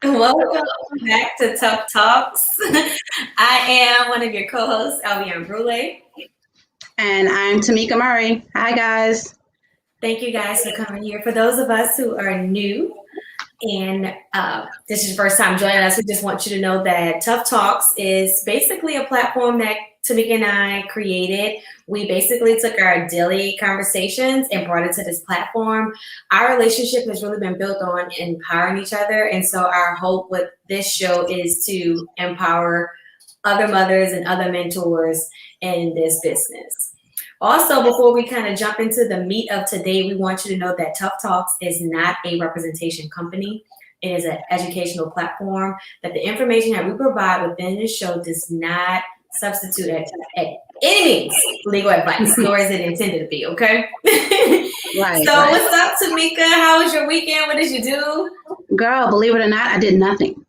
Welcome back to Tough Talks. I am one of your co-hosts, Alvianne. And I'm Tamika Murray. Hi, guys. Thank you guys for coming here. For those of us who are new and this is your first time joining us, we just want you to know that Tough Talks is basically a platform that Tamika and I created. We basically took our daily conversations and brought it to this platform. Our relationship has really been built on empowering each other. And so our hope with this show is to empower other mothers and other mentors in this business. Also, before we kind of jump into the meat of today, we want you to know that Tough Talks is not a representation company. It is an educational platform that the information that we provide within this show does not substitute at any means legal advice, nor is it intended to be, okay? Right, So right. what's up, Tamika? How was your weekend? What did you do? Girl, believe it or not, I did nothing.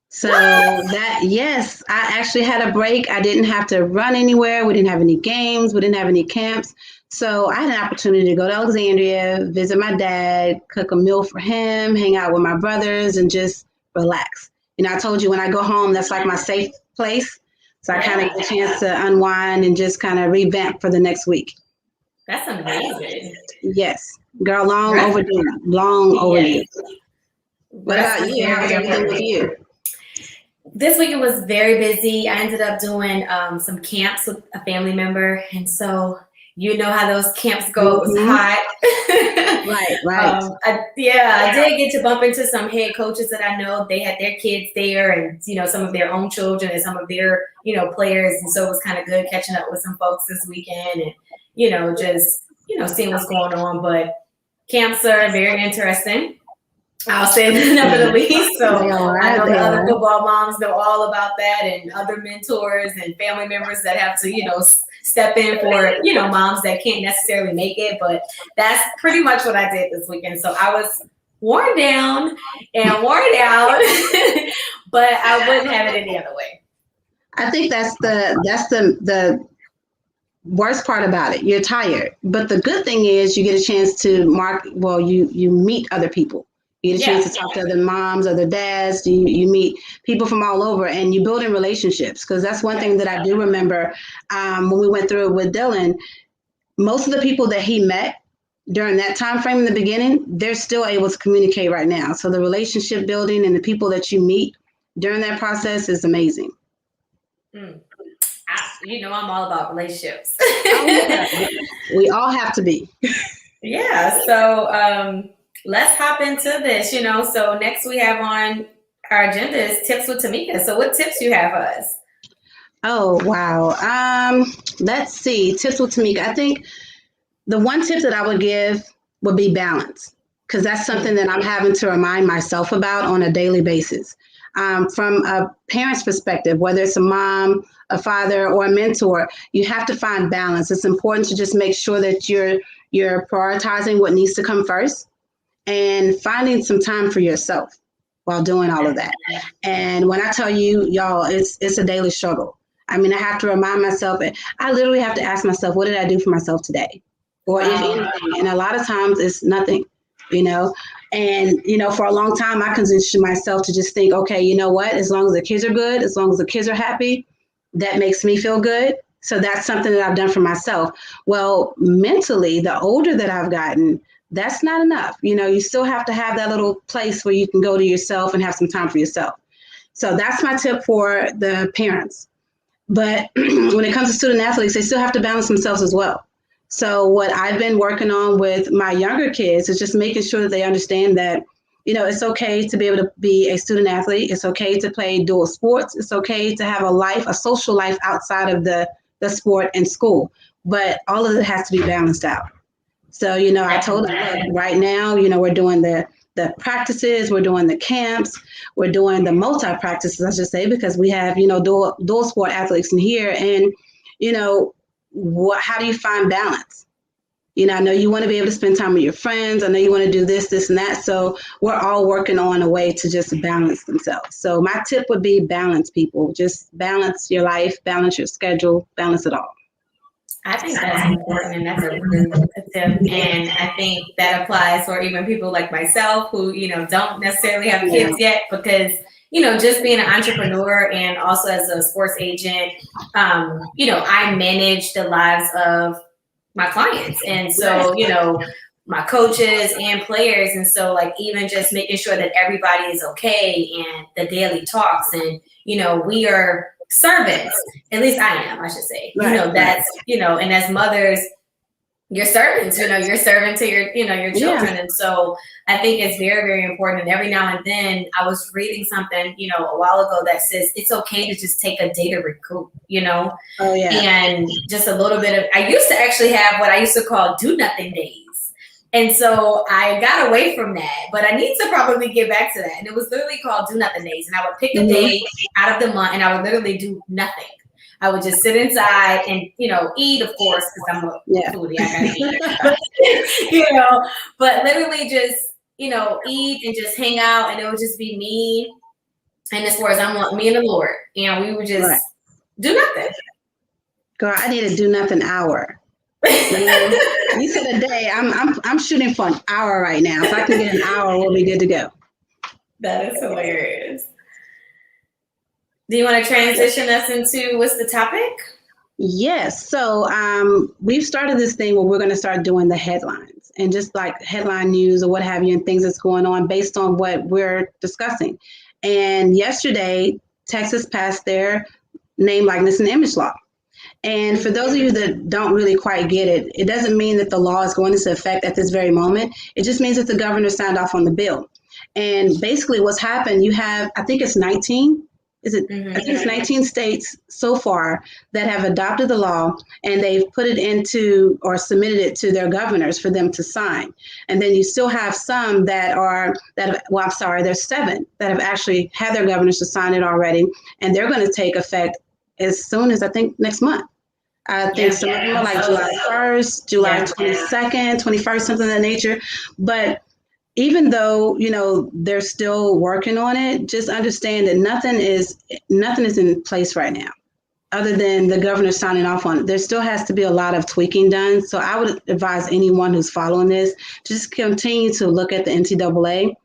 So What? yes, I actually had a break. I didn't have to run anywhere. We didn't have any games. We didn't have any camps. So I had an opportunity to go to Alexandria, visit my dad, cook a meal for him, hang out with my brothers, and just relax. I told you when I go home, that's like my safe place. So I kind Yeah, of get a chance to unwind and just kind of revamp for the next week. that's amazing. Yes, girl, long Rest, overdue. Long yes, overdue. What rest about is you? very How's everything with important. you? This weekend was very busy. I ended up doing some camps with a family member, and so you know how those camps go. It was Hmm. hot. Right, right. I did get to bump into some head coaches that I know. They had their kids there, and some of their own children, and some of their players, and so it was kind of good catching up with some folks this weekend, and just seeing what's going on. But camps are very interesting. I'll say that number the least. They So I are, know the they other are. football moms know all about that, and other mentors and family members that have to, step in for, moms that can't necessarily make it. But that's pretty much what I did this weekend. So I was worn down and worn out, but I wouldn't have it any other way. I think that's the worst part about it. You're tired, but the good thing is you get a chance to mark. Well, you meet other people. You get a chance Yeah. to talk to other moms, other dads. You meet people from all over, and you build in relationships. Because that's one thing that I do remember when we went through it with Dylan. Most of the people that he met during that time frame in the beginning, they're still able to communicate right now. So the relationship building and the people that you meet during that process is amazing. Mm. I'm all about relationships. Oh yeah, we all have to be. Yeah, so let's hop into this, So next we have on our agenda is tips with Tamika. So what tips you have for us? Oh wow. Let's see. Tips with Tamika. I think the one tip that I would give would be balance, because that's something Mm. that I'm having to remind myself about on a daily basis. From a parent's perspective, whether it's a mom, a father, or a mentor, you have to find balance. It's important to just make sure that you're prioritizing what needs to come first and finding some time for yourself while doing all of that. And when I tell you, y'all, it's a daily struggle. I mean, I have to remind myself, I literally have to ask myself, what did I do for myself today? Or if Wow. anything. And a lot of times it's nothing, you know. And, for a long time, I conditioned myself to just think, okay, you know what? As long as the kids are good, as long as the kids are happy, that makes me feel good. So that's something that I've done for myself. Well, mentally, the older that I've gotten, that's not enough. You still have to have that little place where you can go to yourself and have some time for yourself. So that's my tip for the parents. But when it comes to student athletes, they still have to balance themselves as well. So what I've been working on with my younger kids is just making sure that they understand that, it's okay to be able to be a student athlete. It's okay to play dual sports. It's okay to have a life, a social life outside of the sport and school. But all of it has to be balanced out. So, I told them, Definitely. look, right now, we're doing the practices, we're doing the camps, we're doing the multi practices, I should say, because we have, dual sport athletes in here. And, how do you find balance? I know you want to be able to spend time with your friends. I know you want to do this, and that. So we're all working on a way to just balance themselves. So my tip would be balance, people. Just balance your life, balance your schedule, balance it all. I think that's important, and that's a really good tip. And I think that applies for even people like myself who, don't necessarily have kids yet, because, just being an entrepreneur and also as a sports agent, I manage the lives of my clients. And so, my coaches and players. And so, like, even just making sure that everybody is okay and the daily talks, and, we are servants. At least I am, I should say. That's, and as mothers, you're servants, you're serving to your children. And so I think it's very, very important. And every now and then I was reading something, a while ago that says it's okay to just take a day to recoup, Oh, yeah. And just a little bit of, I used to actually have what I used to call do nothing days. And so I got away from that, but I need to probably get back to that. And it was literally called do nothing days. And I would pick a day out of the month and I would literally do nothing. I would just sit inside and, eat, of course, because I'm a foodie. I gotta eat. But literally just, eat and just hang out, and it would just be me and as far as me and the Lord. And we would just do nothing. Girl, I need a do nothing hour. You said a day. I'm shooting for an hour right now. If I can get an hour, we'll be good to go. That is hilarious. Do you want to transition us into what's the topic? Yes. So we've started this thing where we're going to start doing the headlines and just like headline news or what have you, and things that's going on based on what we're discussing. And yesterday, Texas passed their name, likeness, and image law. And for those of you that don't really quite get it, it doesn't mean that the law is going into effect at this very moment. It just means that the governor signed off on the bill. And basically what's happened, you have, I think it's 19. I think it's 19 states so far that have adopted the law, and they've put it into or submitted it to their governors for them to sign. And then you still have some there's 7 that have actually had their governors to sign it already, and they're going to take effect as soon as I think next month. I think some of them are like July 1st, July 22nd, 21st, something of that nature. But even though, they're still working on it, just understand that nothing is in place right now other than the governor signing off on it. There still has to be a lot of tweaking done. So I would advise anyone who's following this, just continue to look at the NCAA,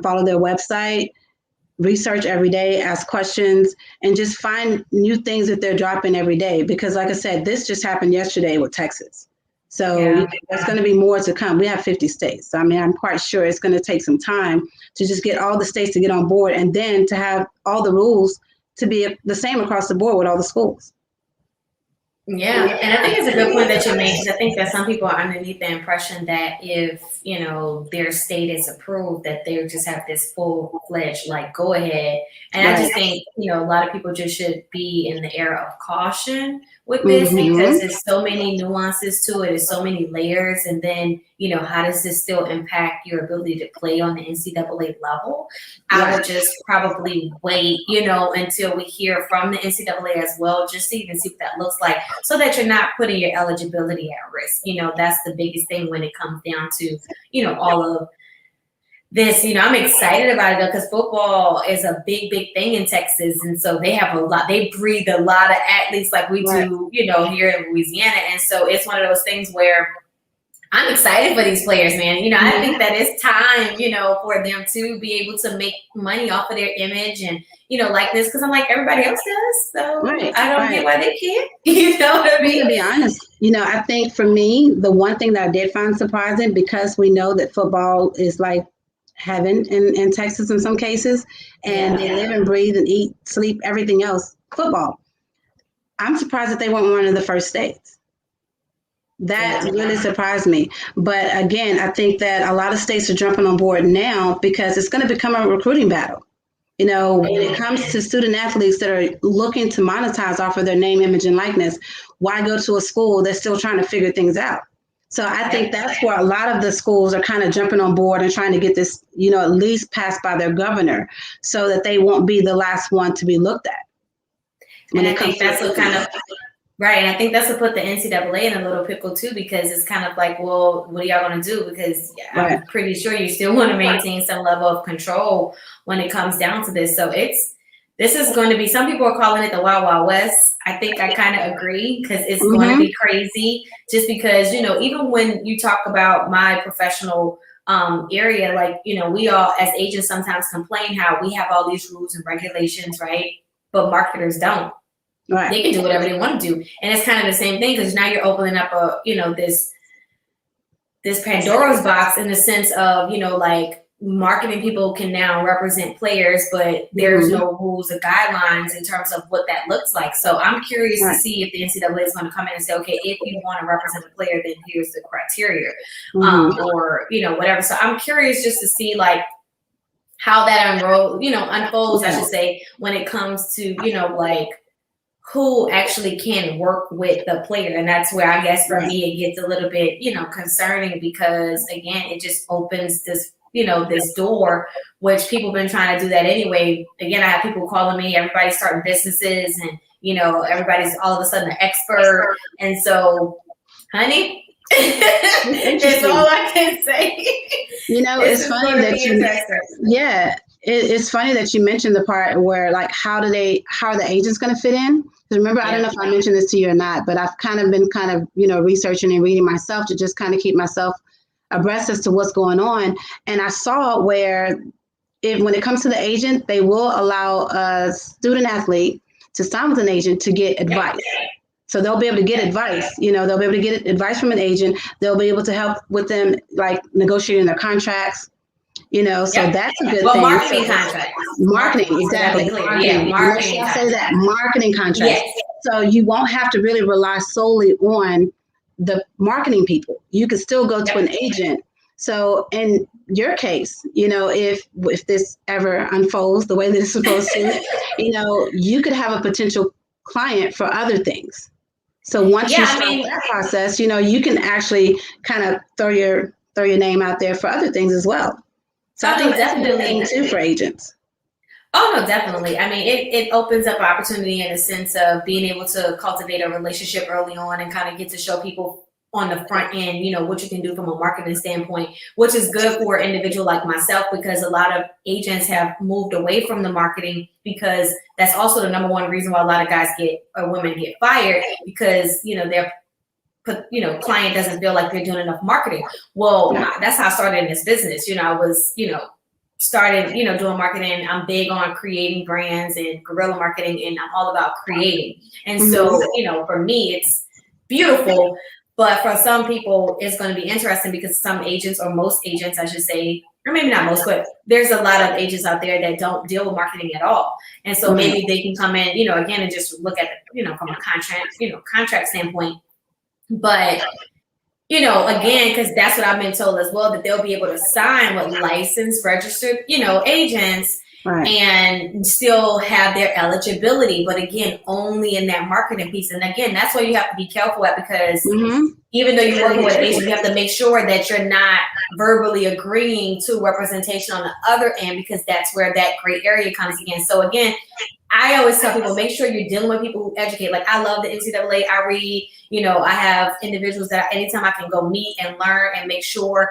follow their website, research every day, ask questions, and just find new things that they're dropping every day. Because like I said, this just happened yesterday with Texas. So there's going to be more to come. We have 50 states. So, I'm quite sure it's going to take some time to just get all the states to get on board, and then to have all the rules to be the same across the board with all the schools. Yeah, and I think it's a good point that you make, because I think that some people are underneath the impression that if, their state is approved, that they just have this full-fledged, go ahead. And I just think, a lot of people just should be in the era of caution with this, because there's so many nuances to it, there's so many layers, and then, how does this still impact your ability to play on the NCAA level? I would just probably wait, until we hear from the NCAA as well, just to even see what that looks like, so that you're not putting your eligibility at risk. That's the biggest thing when it comes down to, all of this. I'm excited about it though, because football is a big, big thing in Texas. And so they have they breed a lot of athletes like we do, here in Louisiana. And so it's one of those things where I'm excited for these players, man. I think that it's time, for them to be able to make money off of their image and, like this, because I'm like, everybody else does. So I don't get why they can't. You know what I mean? To be honest, I think for me, the one thing that I did find surprising, because we know that football is like heaven in Texas in some cases, and they live and breathe and eat, sleep, everything else, football. I'm surprised that they weren't one of the first states. That really surprised me. But again, I think that a lot of states are jumping on board now, because it's going to become a recruiting battle. When it comes to student athletes that are looking to monetize off of their name, image, and likeness, why go to a school that's still trying to figure things out? So I think that's where a lot of the schools are kind of jumping on board and trying to get this, at least passed by their governor, so that they won't be the last one to be looked at. And I think that's what kind of, and I think that's what put the NCAA in a little pickle too, because it's kind of like, well, what are y'all going to do? Because I'm pretty sure you still want to maintain some level of control when it comes down to this. So it's this is going to be, some people are calling it the Wild Wild West. I think I kind of agree because it's Mm-hmm. going to be crazy just because, you know, even when you talk about my professional area, like, you know, we all as agents sometimes complain how we have all these rules and regulations, right? But marketers don't. Right. They can do whatever they want to do. And it's kind of the same thing because now you're opening up a, you know, this Pandora's box in the sense of, you know, like marketing people can now represent players, but there's Mm-hmm. no rules or guidelines in terms of what that looks like. So I'm curious Right. to see if the NCAA is going to come in and say, okay, if you want to represent a player, then here's the criteria, Mm-hmm. or, you know, whatever. So I'm curious just to see like how that unfolds, I should say, when it comes to, you know, like who actually can work with the player. And that's where I guess for me it gets a little bit, you know, concerning because again, it just opens this, you know, this door, which people have been trying to do that anyway. Again, I have people calling me, everybody's starting businesses and, you know, everybody's all of a sudden an expert. And so, honey, that's all I can say. You know, it's funny that it's funny that you mentioned the part where like how are the agents going to fit in? Because remember, I don't know if I mentioned this to you or not, but I've kind of been you know, researching and reading myself to just kind of keep myself abreast as to what's going on. And I saw where when it comes to the agent, they will allow a student athlete to sign with an agent to get advice. So they'll be able to get advice, you know, they'll be able to get advice from an agent. They'll be able to help with them, like negotiating their contracts, you know, so that's a good thing. Marketing contracts. Marketing, exactly. Marketing. Marketing. I say that, marketing contracts. Yes. So you won't have to really rely solely on the marketing people. You could still go to an agent. So in your case, you know, if this ever unfolds the way that it's supposed to, you know, you could have a potential client for other things. So once you start that process, you know, you can actually kind of throw your name out there for other things as well. So I think that's a good thing too for agents. Oh, no, definitely. I mean, it opens up opportunity in a sense of being able to cultivate a relationship early on and kind of get to show people on the front end, you know, what you can do from a marketing standpoint, which is good for an individual like myself, because a lot of agents have moved away from the marketing because that's also the number one reason why a lot of guys women get fired because, you know, their client doesn't feel like they're doing enough marketing. Well, that's how I started in this business. You know, I was, you know, started, you know, doing marketing. I'm big on creating brands and guerrilla marketing, and I'm all about creating. And so, you know, for me, it's beautiful. But for some people, it's going to be interesting because some agents, or most agents, I should say, or maybe not most, but there's a lot of agents out there that don't deal with marketing at all. And so maybe they can come in, you know, again, and just look at, you know, from a contract standpoint. But, you know, again, because that's what I've been told as well, that they'll be able to sign with licensed, registered, you know, agents and still have their eligibility. But again, only in that marketing piece. And again, that's why you have to be careful at, because even though you're working with agents, you have to make sure that you're not verbally agreeing to representation on the other end, because that's where that gray area comes again. So again, I always tell people, make sure you're dealing with people who educate. Like, I love the NCAA. I read, you know, I have individuals that anytime I can go meet and learn and make sure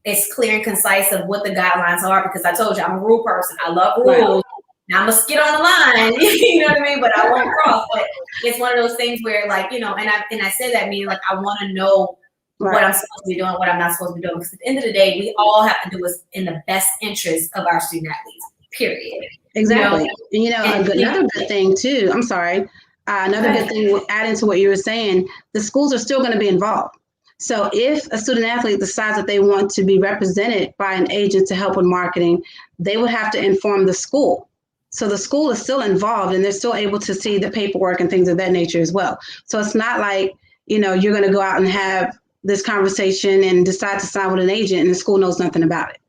it's clear and concise of what the guidelines are, because I told you I'm a rule person. I love rules. Now I'm gonna skid on the line, you know what I mean? But I won't cross. But it's one of those things where, like, you know, and I say that meaning like I want to know what I'm supposed to be doing, what I'm not supposed to be doing. Because at the end of the day, we all have to do what's in the best interest of our student athletes. Period. Exactly. You know, another good thing too. I'm sorry. Another good thing, adding to what you were saying, the schools are still going to be involved. So if a student athlete decides that they want to be represented by an agent to help with marketing, they would have to inform the school. So the school is still involved, and they're still able to see the paperwork and things of that nature as well. So it's not like, you know, you're going to go out and have this conversation and decide to sign with an agent and the school knows nothing about it.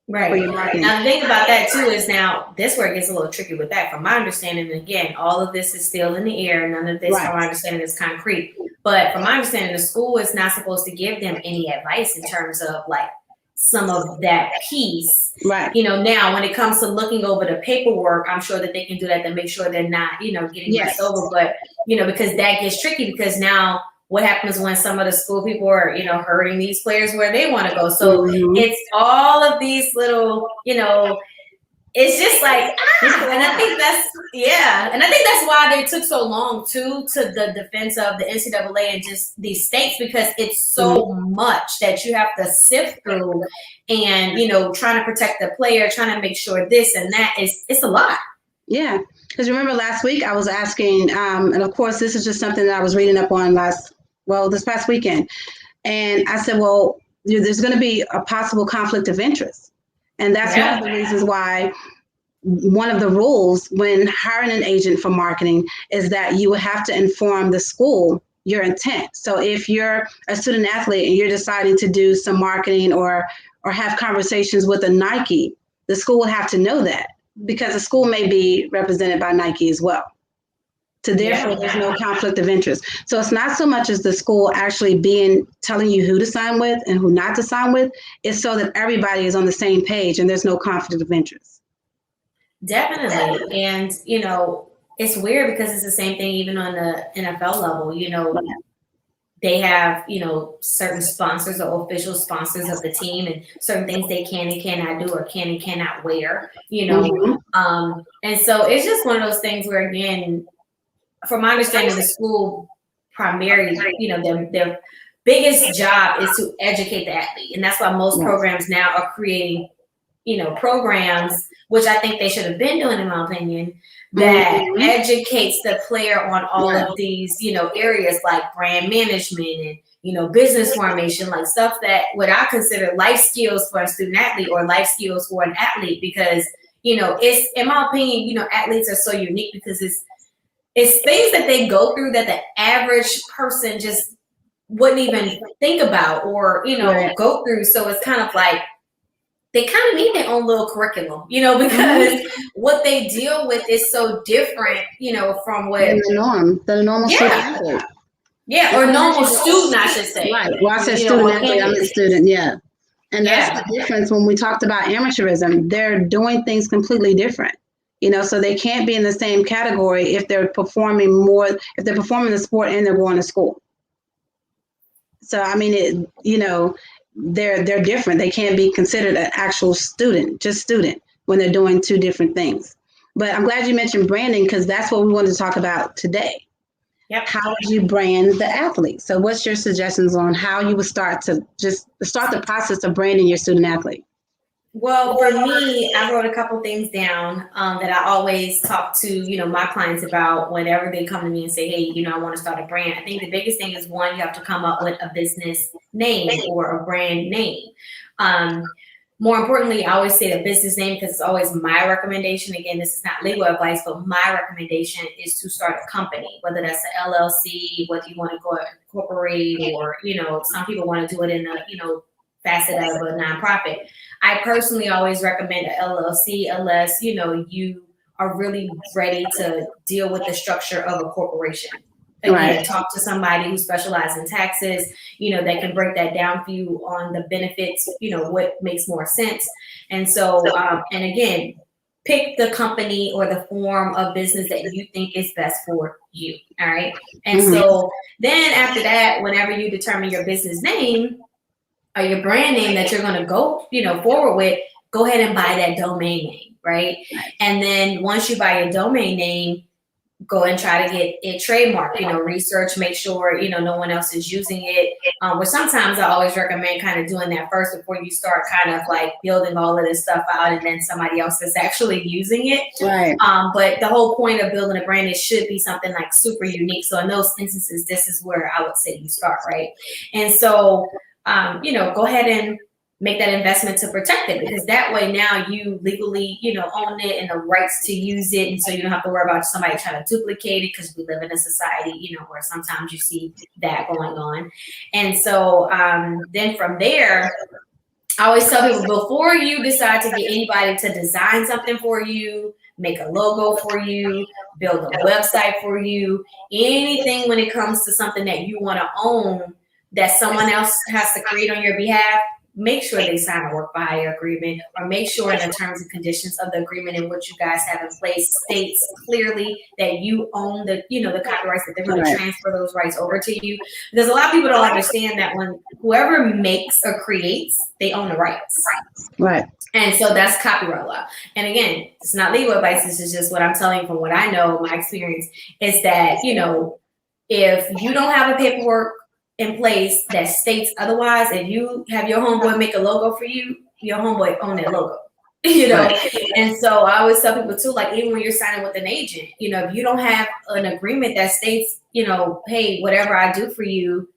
Right. Now the thing about that too is, now this where it gets a little tricky with that. From my understanding, again, all of this is still in the air. None of this, from my understanding, is concrete. But from my understanding, the school is not supposed to give them any advice in terms of like some of that piece. Right. You know, now when it comes to looking over the paperwork, I'm sure that they can do that to make sure they're not, you know, getting messed over. But, you know, because that gets tricky, because now what happens when some of the school people are, you know, hurting these players where they want to go. So it's all of these little, you know, it's just like, and I think that's why they took so long too to the defense of the NCAA and just these states, because it's so much that you have to sift through, and trying to protect the player, trying to make sure this and that it's a lot. Yeah, because remember last week I was asking, and of course this is just something that I was reading up on this past weekend, and I said, well, there's going to be a possible conflict of interest. And that's one of the reasons why one of the rules when hiring an agent for marketing is that you would have to inform the school your intent. So if you're a student athlete and you're deciding to do some marketing or have conversations with a Nike, the school will have to know that, because the school may be represented by Nike as well. So therefore, there's no conflict of interest. So it's not so much as the school actually telling you who to sign with and who not to sign with. It's so that everybody is on the same page and there's no conflict of interest. Definitely. And, it's weird because it's the same thing even on the NFL level. They have, certain sponsors or official sponsors of the team, and certain things they can and cannot do or can and cannot wear, and so it's just one of those things where, again, from my understanding, the school primarily, their biggest job is to educate the athlete. And that's why most programs now are creating, programs, which I think they should have been doing, in my opinion, that educates the player on all of these, areas like brand management and, business formation, like stuff that what I consider life skills for a student athlete or life skills for an athlete, because, it's, in my opinion, athletes are so unique because it's things that they go through that the average person just wouldn't even think about or, go through. So it's kind of like they kind of need their own little curriculum, because what they deal with is so different, from what the normal student athlete. Yeah, or normal student, I should say. Right. Well, I said student athlete, I'm a student, yeah. And that's the difference when we talked about amateurism. They're doing things completely different. So they can't be in the same category if they're performing the sport and they're going to school. So, I mean, they're different. They can't be considered an actual student when they're doing two different things. But I'm glad you mentioned branding, because that's what we wanted to talk about today. Yep. How would you brand the athlete? So what's your suggestions on how you would start the process of branding your student athlete? Well, for me, I wrote a couple things down that I always talk to, my clients about whenever they come to me and say, hey, I want to start a brand. I think the biggest thing is, one, you have to come up with a business name or a brand name. More importantly, I always say the business name because it's always my recommendation. Again, this is not legal advice, but my recommendation is to start a company, whether that's an LLC, whether you want to go incorporate, or, some people want to do it in a, facet of a nonprofit. I personally always recommend an LLC unless, you are really ready to deal with the structure of a corporation. Again, talk to somebody who specializes in taxes, that can break that down for you on the benefits, what makes more sense. And so, and again, pick the company or the form of business that you think is best for you. All right. And so then after that, whenever you determine your business name or your brand name that you're going to go, forward with, go ahead and buy that domain name. Right. And then once you buy your domain name, go and try to get it trademarked, research, make sure, no one else is using it. But sometimes I always recommend kind of doing that first before you start kind of like building all of this stuff out and then somebody else is actually using it. Right. But the whole point of building a brand, it should be something like super unique. So in those instances, this is where I would say you start, right? And so, go ahead and make that investment to protect it, because that way now you legally, own it and the rights to use it. And so you don't have to worry about somebody trying to duplicate it, because we live in a society, where sometimes you see that going on. And so then from there, I always tell people, before you decide to get anybody to design something for you, make a logo for you, build a website for you, anything when it comes to something that you want to own that someone else has to create on your behalf, make sure they sign a work for hire agreement, or make sure in the terms and conditions of the agreement in what you guys have in place states clearly that you own the, the copyrights, that they're going to transfer those rights over to you. Because a lot of people don't understand that when whoever makes or creates, they own the rights. Right. And so that's copyright law. And again, it's not legal advice. This is just what I'm telling you from what I know, my experience is that, if you don't have a paperwork in place that states otherwise, and you have your homeboy make a logo for you, your homeboy own that logo, Right. And so I always tell people too, like, even when you're signing with an agent, if you don't have an agreement that states, hey, whatever I do for you,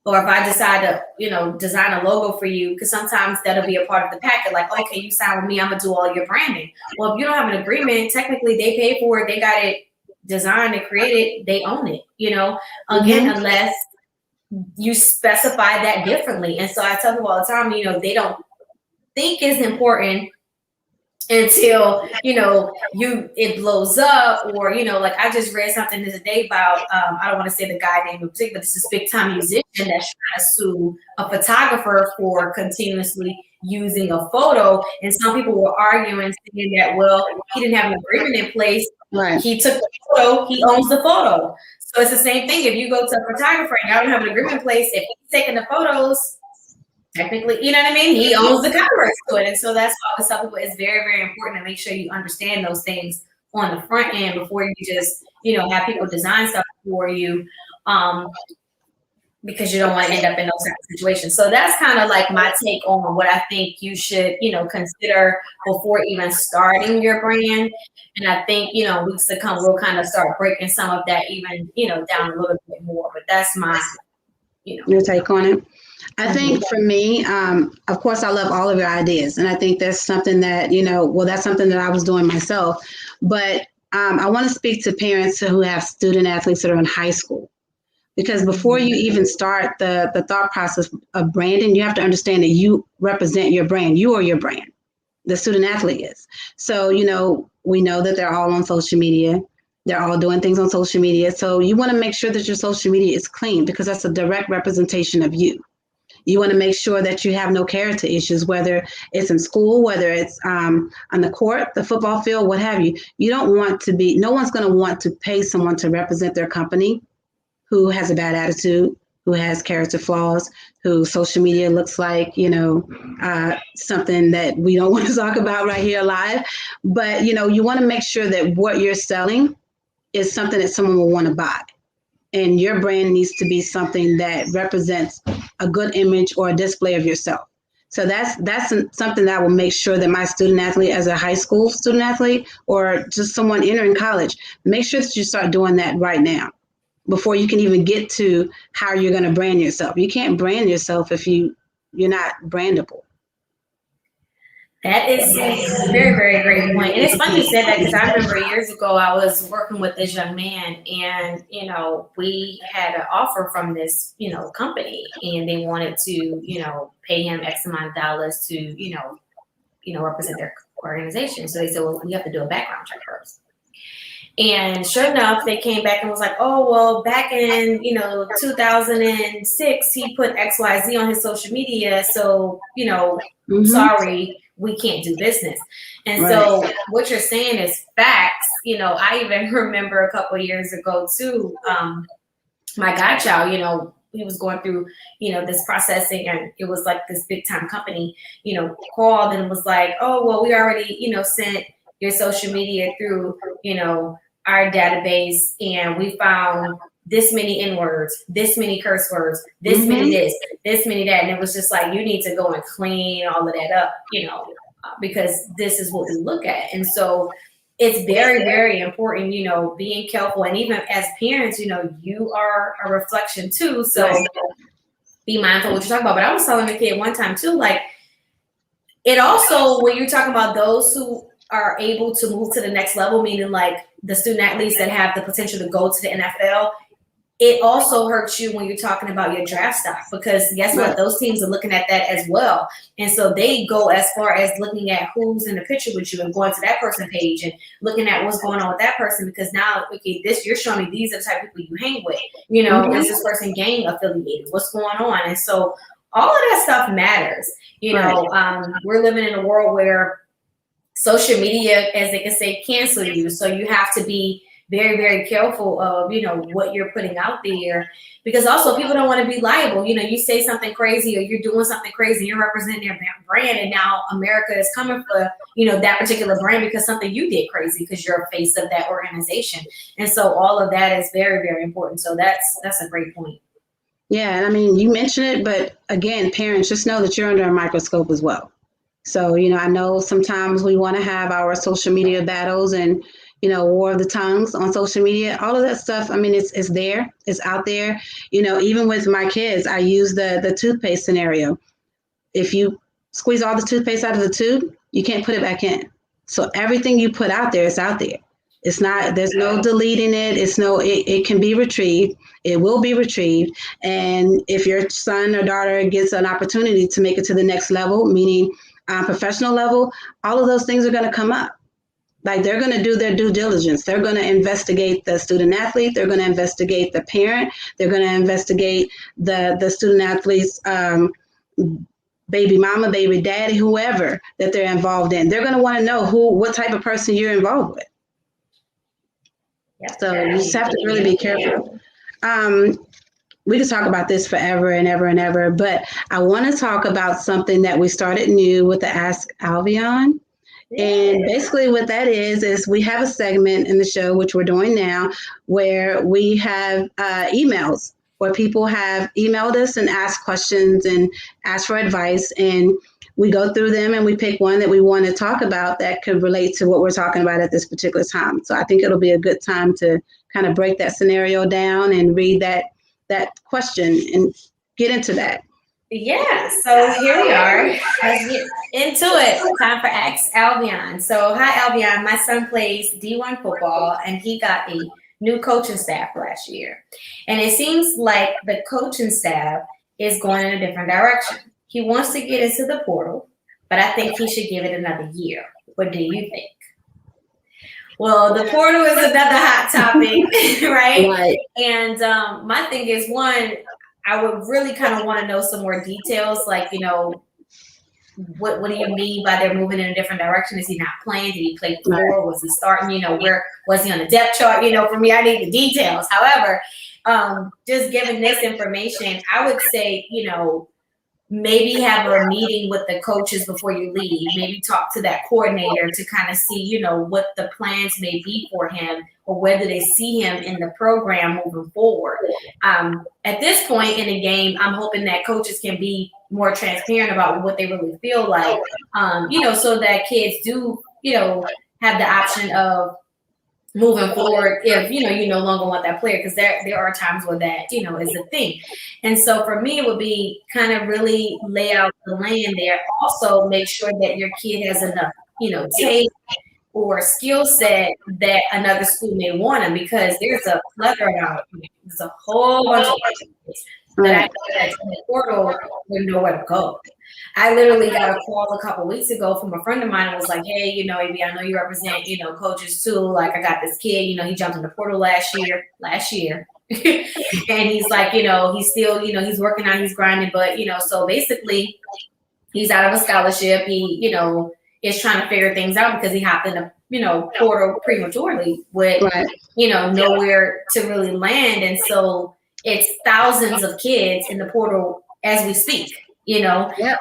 or if I decide to, design a logo for you, because sometimes that'll be a part of the packet. Like, okay, you sign with me, I'm gonna do all your branding. Well, if you don't have an agreement, technically they pay for it, they got it designed and created, they own it. Again, unless you specify that differently. And so I tell people all the time, they don't think it's important until it blows up, or like I just read something the other day about I don't want to say the guy name in particular, but this is big time musician that's trying to sue a photographer for continuously using a photo, and some people were arguing saying that, well, he didn't have an agreement in place. Right. He took the photo, he owns the photo. So it's the same thing. If you go to a photographer and y'all don't have an agreement in place, if he's taking the photos, technically, you know what I mean? He owns the copyrights to it. And so that's why I always tell people it's very, very important to make sure you understand those things on the front end before you just, have people design stuff for you, because you don't want to end up in those types of situations. So that's kind of like my take on what I think you should, consider before even starting your brand. And I think, weeks to come, we'll kind of start breaking some of that even, down a little bit more. But that's my, your take on it. I think for me, of course, I love all of your ideas. And I think that's something that, that's something that I was doing myself. But I want to speak to parents who have student athletes that are in high school. Because before you even start the thought process of branding, you have to understand that you represent your brand. You are your brand. The student athlete is. So, we know that they're all on social media. They're all doing things on social media. So you want to make sure that your social media is clean, because that's a direct representation of you. You want to make sure that you have no character issues, whether it's in school, whether it's on the court, the football field, what have you. You don't want to be, no one's going to want to pay someone to represent their company who has a bad attitude, who has character flaws, whose social media looks like, something that we don't want to talk about right here live. But, you want to make sure that what you're selling is something that someone will want to buy. And your brand needs to be something that represents a good image or a display of yourself. So that's something that will make sure that my student athlete, as a high school student athlete, or just someone entering college, make sure that you start doing that right now before you can even get to how you're going to brand yourself. You can't brand yourself if you're not brandable. That is a very, very great point. And it's funny you said that, because I remember years ago I was working with this young man, and, we had an offer from this, company, and they wanted to, pay him X amount of dollars to, represent their organization. So they said, well, we have to do a background check first. And sure enough, they came back and was like, oh, well, back in, 2006, he put XYZ on his social media. So, sorry, we can't do business. And so what you're saying is facts. I even remember a couple of years ago too, my godchild, he was going through, this processing, and it was like this big time company, called and was like, oh, well, we already, sent your social media through, our database, and we found this many N-words, this many curse words, this many this many that. And it was just like, you need to go and clean all of that up, because this is what we look at. And so it's very, very important, being careful. And even as parents, you are a reflection too. So be mindful of what you're talking about. But I was telling a kid one time too, like, it also, when you're talking about those who are able to move to the next level, meaning like the student athletes that have the potential to go to the NFL, it also hurts you when you're talking about your draft stock, because guess what? Those teams are looking at that as well. And so they go as far as looking at who's in the picture with you and going to that person page and looking at what's going on with that person, because now, okay, you're showing me these are the type of people you hang with. Is this person gang affiliated? What's going on? And so all of that stuff matters. We're living in a world where social media, as they can say, cancel you. So you have to be very, very careful of, what you're putting out there, because also people don't want to be liable. You say something crazy or you're doing something crazy, you're representing their brand. And now America is coming for, that particular brand because something you did crazy, because you're a face of that organization. And so all of that is very, very important. So that's a great point. Yeah. And I mean, you mentioned it, but again, parents, just know that you're under a microscope as well. So, I know sometimes we want to have our social media battles and, war of the tongues on social media, all of that stuff. I mean, it's there, it's out there. Even with my kids, I use the toothpaste scenario. If you squeeze all the toothpaste out of the tube, you can't put it back in. So everything you put out there is out there. It's not, there's no deleting it. It can be retrieved. It will be retrieved. And if your son or daughter gets an opportunity to make it to the next level, meaning professional level, all of those things are going to come up. Like, they're going to do their due diligence. They're going to investigate the student athlete. They're going to investigate the parent. They're going to investigate the student athlete's baby mama, baby daddy, whoever that they're involved in. They're going to want to know what type of person you're involved with. Yeah. So you just have to really be careful. We could talk about this forever and ever and ever, but I want to talk about something that we started new with the Ask Alvianne. And basically what that is we have a segment in the show, which we're doing now, where we have emails where people have emailed us and asked questions and asked for advice. And we go through them and we pick one that we want to talk about that could relate to what we're talking about at this particular time. So I think it'll be a good time to kind of break that scenario down and read that question and get into that. Yeah, so here we are. Let's get into it. Time for Ask Alvianne. So, hi, Alvianne. My son plays D1 football, and he got a new coaching staff last year. And it seems like the coaching staff is going in a different direction. He wants to get into the portal, but I think he should give it another year. What do you think? Well, the portal is another hot topic, right? And my thing is, one, I would really kind of want to know some more details, like, what do you mean by they're moving in a different direction? Is he not playing? Did he play before? Was he starting? Where was he on the depth chart? For me, I need the details. However, just given this information, I would say, maybe have a meeting with the coaches before you leave. Maybe talk to that coordinator to kind of see, what the plans may be for him, or whether they see him in the program moving forward. At this point in the game, I'm hoping that coaches can be more transparent about what they really feel like, so that kids do, have the option of moving forward if you no longer want that player, because there are times where that is a thing. And so for me, it would be kind of really lay out the land there. Also make sure that your kid has enough tape or skill set that another school may want him, because there's a plethora there's a whole bunch of kids that I in the portal wouldn't know where to go. I literally got a call a couple weeks ago from a friend of mine and was like, hey, Amy, I know you represent, coaches too. Like, I got this kid, he jumped in the portal last year. And he's like, he's still, he's working on, he's grinding, but, so basically he's out of a scholarship. He, is trying to figure things out because he hopped in the, portal prematurely with, nowhere to really land. And so it's thousands of kids in the portal as we speak,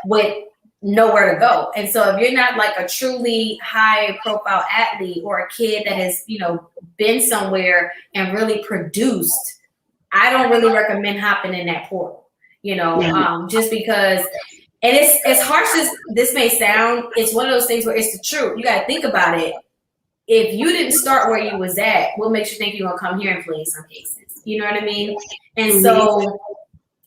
with nowhere to go. And so if you're not like a truly high profile athlete or a kid that has, been somewhere and really produced, I don't really recommend hopping in that portal, just because, and it's as harsh as this may sound, it's one of those things where it's the truth. You got to think about it. If you didn't start where you was at, what makes you think you're going to come here and play in some cases? You know what I mean? And so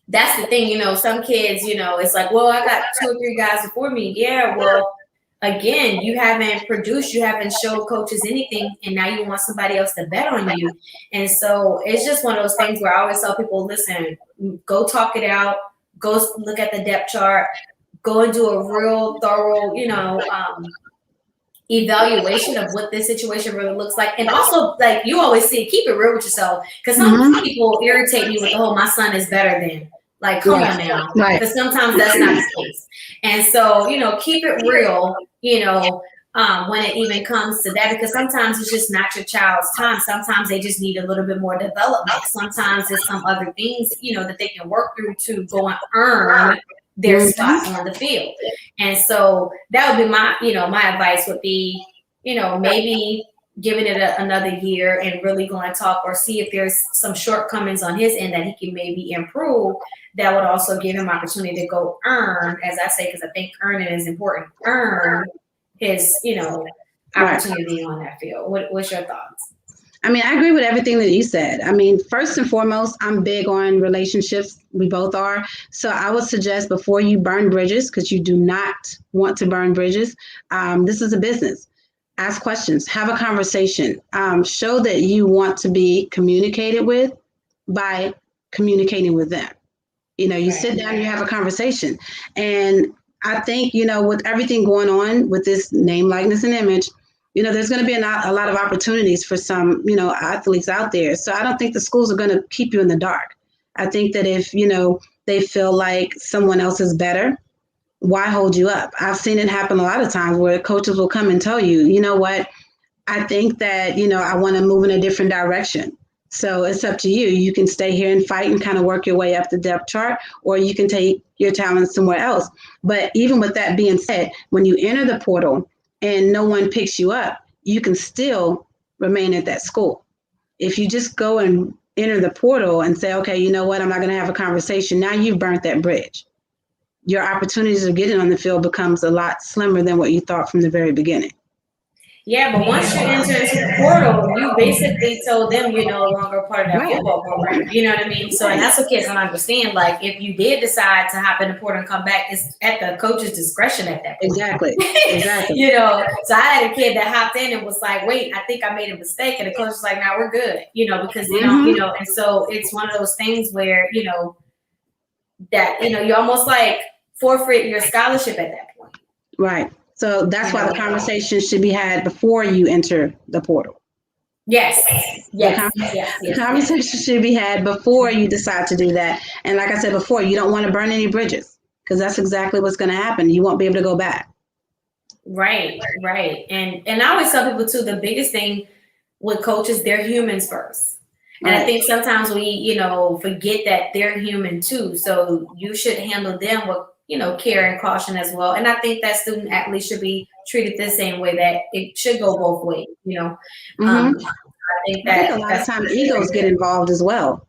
that's the thing, some kids, it's like, well, I got 2 or 3 guys before me. Yeah, well, again, you haven't produced, you haven't showed coaches anything, and now you want somebody else to bet on you. And so it's just one of those things where I always tell people, listen, go talk it out, go look at the depth chart, go and do a real thorough, evaluation of what this situation really looks like. And also, like you always say, keep it real with yourself, because some people irritate me with the whole, my son is better than. Like, come on now. Right. Because sometimes that's not the case. And so, keep it real, when it even comes to that, because sometimes it's just not your child's time. Sometimes they just need a little bit more development. Sometimes there's some other things, that they can work through to go and earn their spot on the field. And so that would be my advice would be, maybe giving it another year and really going to talk or see if there's some shortcomings on his end that he can maybe improve. That would also give him opportunity to go earn, as I say, because I think earning is important. Earn his, opportunity on that field. What's your thoughts? I mean, I agree with everything that you said. I mean, first and foremost, I'm big on relationships. We both are. So I would suggest before you burn bridges, because you do not want to burn bridges, this is a business. Ask questions, have a conversation, show that you want to be communicated with by communicating with them. You sit down, you have a conversation. And I think, with everything going on with this name, likeness, and image, there's going to be a lot of opportunities for some, athletes out there. So I don't think the schools are going to keep you in the dark. I think that if, they feel like someone else is better, why hold you up? I've seen it happen a lot of times where coaches will come and tell you, you know what, I think that, I want to move in a different direction. So it's up to you. You can stay here and fight and kind of work your way up the depth chart, or you can take your talents somewhere else. But even with that being said, when you enter the portal and no one picks you up, you can still remain at that school. If you just go and enter the portal and say, okay, you know what, I'm not going to have a conversation. Now you've burnt that bridge. Your opportunities of getting on the field becomes a lot slimmer than what you thought from the very beginning. Yeah, but once you enter into the portal, you basically told them you're no longer part of that football program. You know what I mean? So, and that's what kids don't understand. Like, if you did decide to hop in the portal and come back, it's at the coach's discretion at that point. Exactly. So I had a kid that hopped in and was like, wait, I think I made a mistake. And the coach was like, nah, we're good, because they don't, and so it's one of those things where, that, you almost like forfeit your scholarship at that point. Right. So that's why the conversation should be had before you enter the portal. Yes. The conversation should be had before you decide to do that. And like I said before, you don't want to burn any bridges, because that's exactly what's going to happen. You won't be able to go back. Right. And I always tell people too, the biggest thing with coaches, they're humans first. And I think sometimes we, forget that they're human too. So you should handle them with, care and caution as well. And I think that student athletes should be treated the same way, that it should go both ways, I think a lot of times egos get involved as well.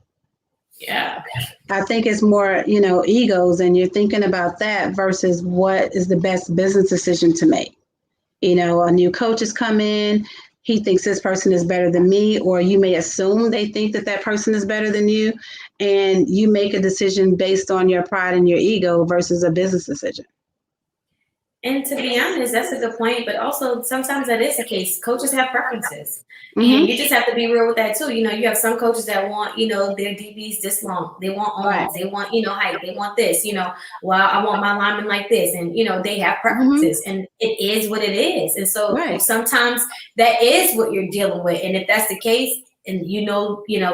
Yeah. I think it's more, egos, and you're thinking about that versus what is the best business decision to make. A new coach has come in, he thinks this person is better than me, or you may assume they think that person is better than you, and you make a decision based on your pride and your ego versus a business decision. And to be honest, that's a good point. But also sometimes that is the case. Coaches have preferences. And you just have to be real with that too. You have some coaches that want, their DBs this long. They want arms. They want, height. They want this, well, I want my lineman like this. And, they have preferences. And it is what it is. And so sometimes that is what you're dealing with. And if that's the case, and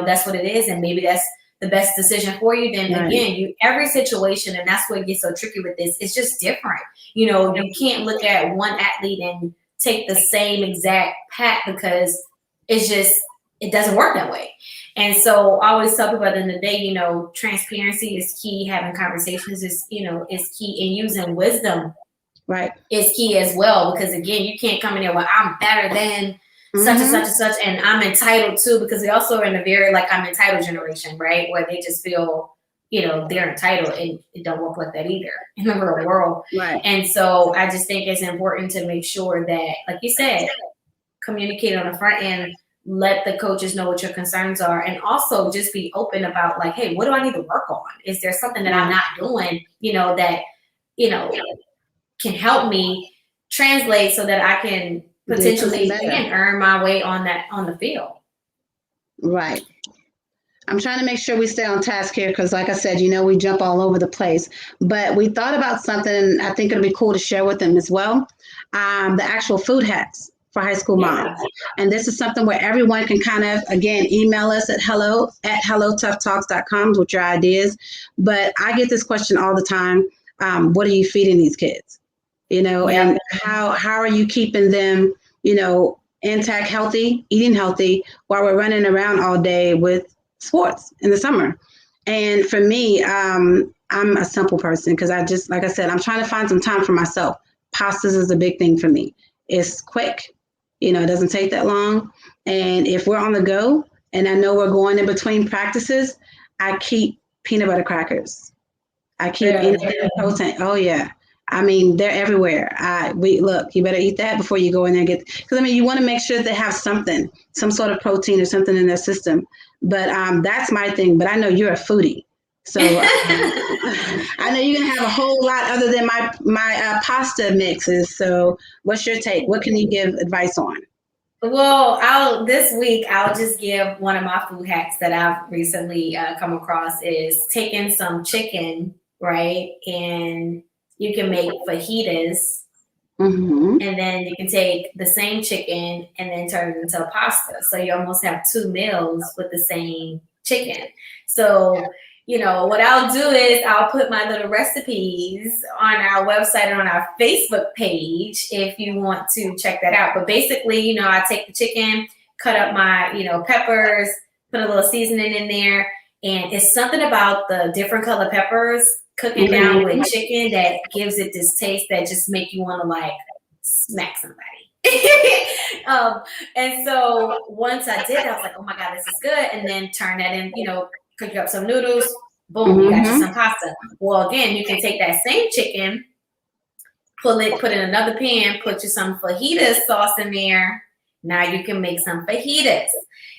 that's what it is, and maybe that's the best decision for you, then again, every situation, and that's what it gets so tricky with this, it's just different. You can't look at one athlete and take the same exact path, because it doesn't work that way. And so I always tell people at the end of the day, transparency is key. Having conversations is key, and using wisdom is key as well. Because again, you can't come in there, well, I'm better than such and such and such, and I'm entitled to, because they also are in a very I'm entitled generation, right? Where they just feel, they're entitled, and it don't work like that either in the real world. Right. And so I just think it's important to make sure that, like you said, communicate on the front end, let the coaches know what your concerns are, and also just be open about hey, what do I need to work on? Is there something that I'm not doing, that, can help me translate so that I can potentially earn my way on the field. Right. I'm trying to make sure we stay on task here, because like I said, we jump all over the place, but we thought about something, and I think it'll be cool to share with them as well. The actual food hacks. for high school moms. And this is something where everyone can kind of, again, email us at hello@hellotoughtalks.com with your ideas. But I get this question all the time. What are you feeding these kids? And how are you keeping them, intact, healthy, eating healthy while we're running around all day with sports in the summer? And for me, I'm a simple person because like I said, I'm trying to find some time for myself. Pastas is a big thing for me. It's quick, it doesn't take that long. And if we're on the go and I know we're going in between practices, I keep peanut butter crackers. I keep anything protein. Oh yeah. I mean, they're everywhere. Look, you better eat that before you go in there and because you want to make sure they have some sort of protein or something in their system. But that's my thing. But I know you're a foodie. So I know you're going to have a whole lot other than my pasta mixes. So what's your take? What can you give advice on? Well, this week I'll just give one of my food hacks that I've recently come across is taking some chicken, right? And you can make fajitas, and then you can take the same chicken and then turn it into a pasta. So you almost have 2 meals with the same chicken. So, what I'll do is I'll put my little recipes on our website and on our Facebook page if you want to check that out. But basically, I take the chicken, cut up my, peppers, put a little seasoning in there. And it's something about the different color peppers cooking down with chicken that gives it this taste that just make you want to smack somebody. And so once I did, I was like, oh my God, this is good. And then turn that in, cook up some noodles, boom, you got you some pasta. Well, again, you can take that same chicken, put it in another pan, put you some fajita sauce in there. Now you can make some fajitas.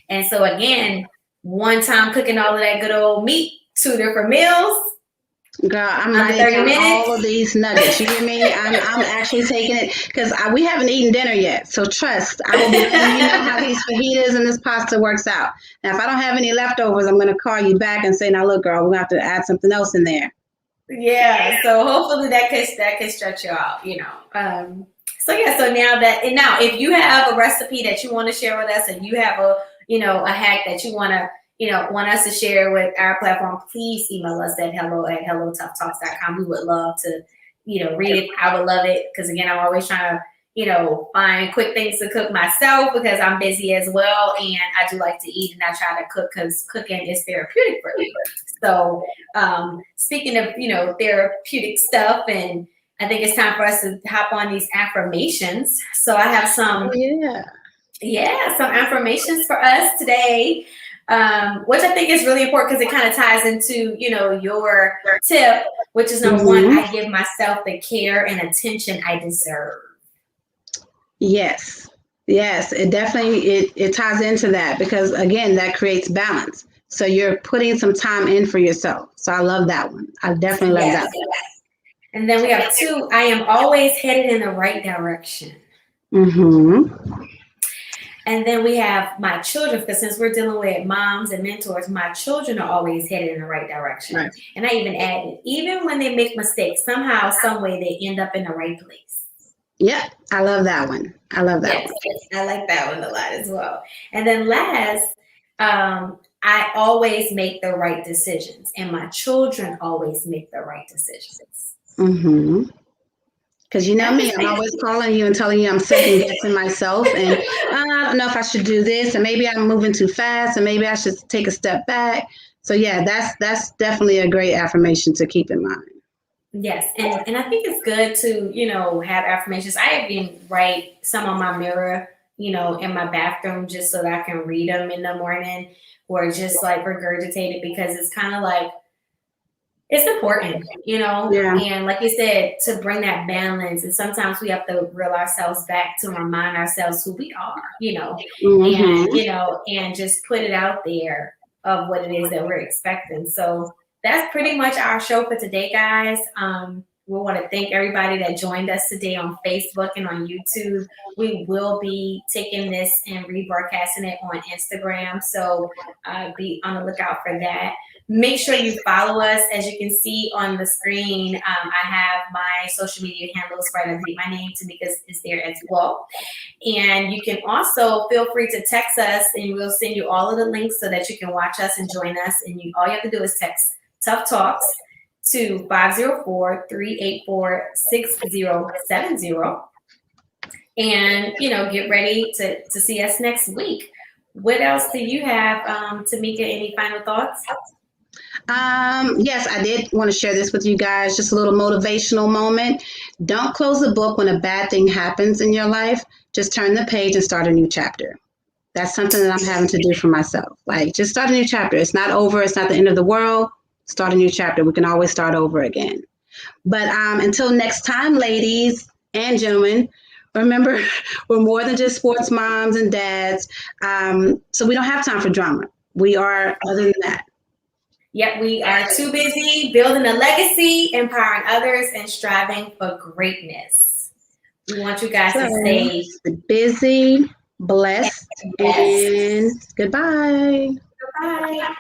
And so again, one time cooking all of that good old meat, 2 different meals. Girl, I'm writing down all of these nuggets. You hear me? I'm actually taking it because we haven't eaten dinner yet. So trust, I will be letting you know how these fajitas and this pasta works out. Now, if I don't have any leftovers, I'm going to call you back and say, now look, girl, we're going to have to add something else in there. Yeah. So hopefully that can stretch you out, So now if you have a recipe that you want to share with us and you have a hack that you want to want us to share with our platform, please email us at hello@hellotoughtalks.com. We would love to, read it. I would love it because again, I'm always trying to, find quick things to cook myself because I'm busy as well. And I do like to eat and I try to cook because cooking is therapeutic for me. So speaking of, therapeutic stuff, and I think it's time for us to hop on these affirmations. So I have some, some affirmations for us today. Which I think is really important because it kind of ties into, your tip, which is number one, I give myself the care and attention I deserve. Yes, it definitely, it ties into that because again, that creates balance. So you're putting some time in for yourself. So I love that one. I definitely love that one. And then we have 2, I am always headed in the right direction. And then we have my children, because since we're dealing with moms and mentors, my children are always headed in the right direction. Right. And I even added, even when they make mistakes, somehow, some way, they end up in the right place. Yeah, I love that one. I love that one. I like that one a lot as well. And then last, I always make the right decisions, and my children always make the right decisions. Because you know me, I'm always calling you and telling you I'm second guessing myself, and I don't know if I should do this, and maybe I'm moving too fast, and maybe I should take a step back. So yeah, that's definitely a great affirmation to keep in mind. Yes, and I think it's good to have affirmations. I even write some on my mirror, in my bathroom just so that I can read them in the morning, or just regurgitate it because it's kind of it's important, and like you said, to bring that balance. And sometimes we have to reel ourselves back to remind ourselves who we are, and just put it out there of what it is that we're expecting. So that's pretty much our show for today, guys. We want to thank everybody that joined us today on Facebook and on YouTube. We will be taking this and rebroadcasting it on Instagram. So be on the lookout for that. Make sure you follow us. As you can see on the screen, I have my social media handles right underneath my name. Tomeka is there as well. And you can also feel free to text us, and we'll send you all of the links so that you can watch us and join us. And all you have to do is text Tough Talks to 504-384-6070. And, get ready to see us next week. What else do you have, Tomeka? Any final thoughts? Yes, I did want to share this with you guys. Just a little motivational moment. Don't close the book when a bad thing happens in your life. Just turn the page and start a new chapter. That's something that I'm having to do for myself. Like, just start a new chapter. It's not over. It's not the end of the world. Start a new chapter. We can always start over again. But until next time, ladies and gentlemen, remember, we're more than just sports moms and dads. So we don't have time for drama. We are other than that. Yep, we are too busy building a legacy, empowering others, and striving for greatness. We want you guys to stay busy, blessed, and goodbye. Goodbye.